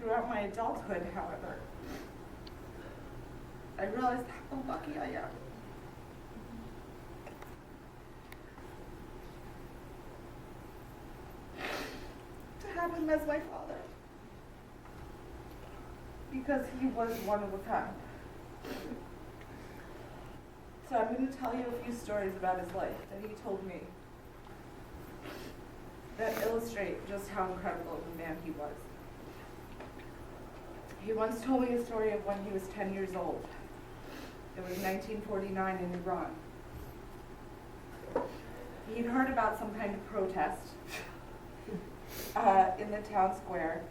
Throughout my adulthood, however, I realized how lucky I am to have him as my father, because he was one of a kind. So I'm going to tell you a few stories about his life that he told me that illustrate just how incredible of a man he was. He once told me a story of when he was 10 years old. It was 1949 in Iran. He'd heard about some kind of protest in the town square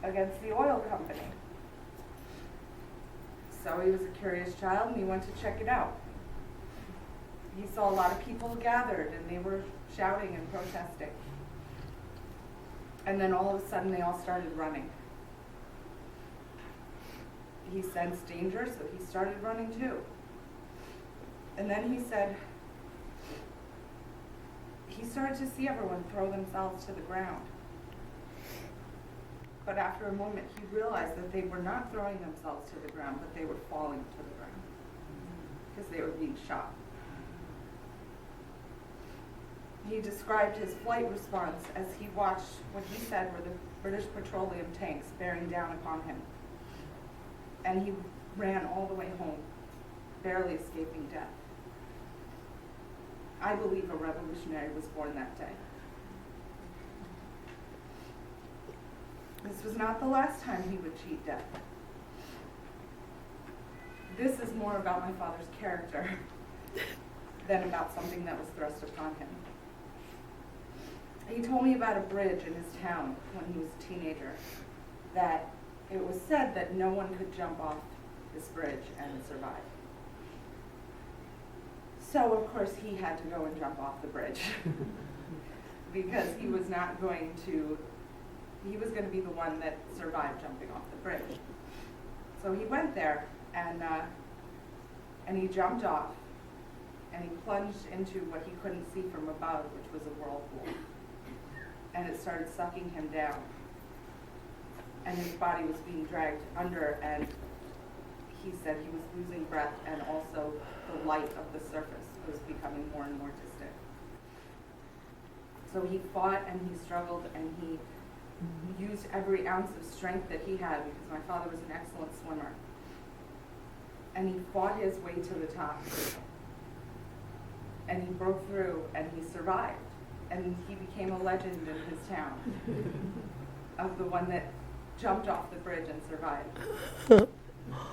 against the oil company. So he was a curious child and he went to check it out. He saw a lot of people gathered and they were shouting and protesting. And then all of a sudden they all started running. He sensed danger, so he started running too. And then he said, he started to see everyone throw themselves to the ground. But after a moment, he realized that they were not throwing themselves to the ground, but they were falling to the ground because they were being shot. He described his flight response as he watched what he said were the British petroleum tanks bearing down upon him. And he ran all the way home, barely escaping death. I believe a revolutionary was born that day. This was not the last time he would cheat death. This is more about my father's character than about something that was thrust upon him. He told me about a bridge in his town when he was a teenager, that it was said that no one could jump off this bridge and survive. So, of course, he had to go and jump off the bridge because he was going to be the one that survived jumping off the bridge. So he went there and he jumped off and he plunged into what he couldn't see from above, which was a whirlpool. And it started sucking him down. And his body was being dragged under, and he said he was losing breath, and also the light of the surface was becoming more and more distant. So he fought and he struggled and he used every ounce of strength that he had, because my father was an excellent swimmer. And he fought his way to the top. And he broke through and he survived. And he became a legend in his town of the one that jumped off the bridge and survived.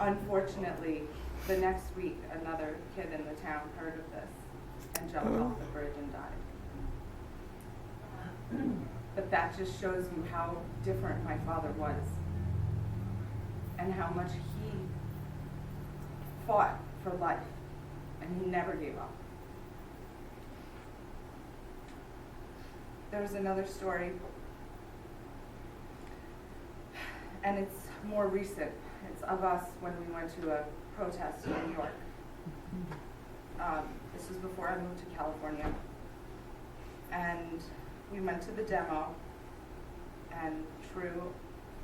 Unfortunately, the next week, another kid in the town heard of this and jumped off the bridge and died. But that just shows you how different my father was and how much he fought for life, and he never gave up. There's another story, and it's more recent. It's of us when we went to a protest in New York. This was before I moved to California. And we went to the demo, and true,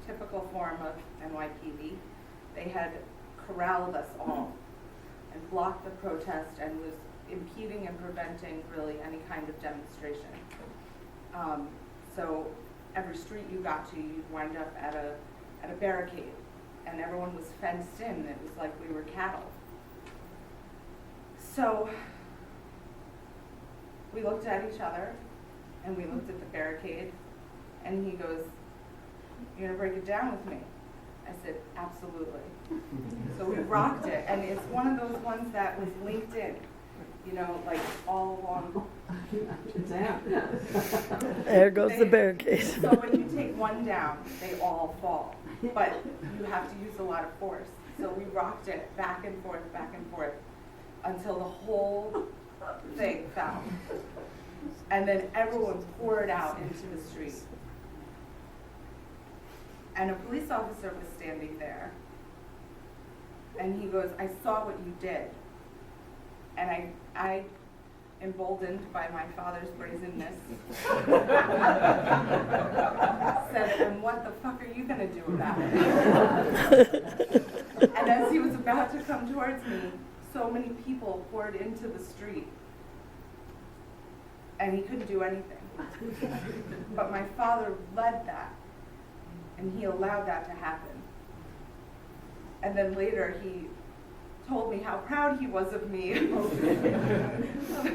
typical form of NYPD, they had corralled us all and blocked the protest and was impeding and preventing really any kind of demonstration. So every street you got to, you'd wind up at a barricade, and everyone was fenced in. It was like we were cattle. So we looked at each other, and we looked at the barricade, and he goes, "You're gonna break it down with me?" I said, "Absolutely." So we rocked it, and it's one of those ones that was linked in, you know, like all along. There goes the barricade. So when you take one down, they all fall, but you have to use a lot of force. So we rocked it back and forth, until the whole thing fell. And then everyone poured out into the street. And a police officer was standing there. And he goes, "I saw what you did." And I emboldened by my father's brazenness, said, And what the fuck are you gonna do about it? And as he was about to come towards me, so many people poured into the street. And he couldn't do anything. But my father led that. And he allowed that to happen. And then later he told me how proud he was of me, of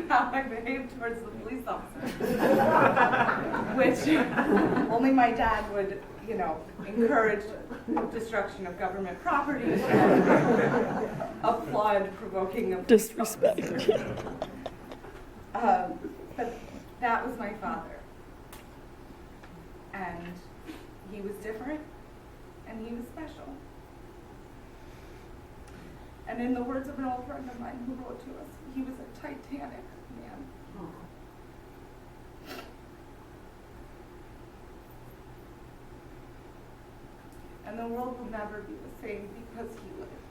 how I behaved towards the police officer. Which only my dad would, encourage destruction of government property and applaud provoking of Disrespect. But that was my father. And he was different, and he was special. And in the words of an old friend of mine who wrote to us, he was a Titanic man. And the world will never be the same because he lived.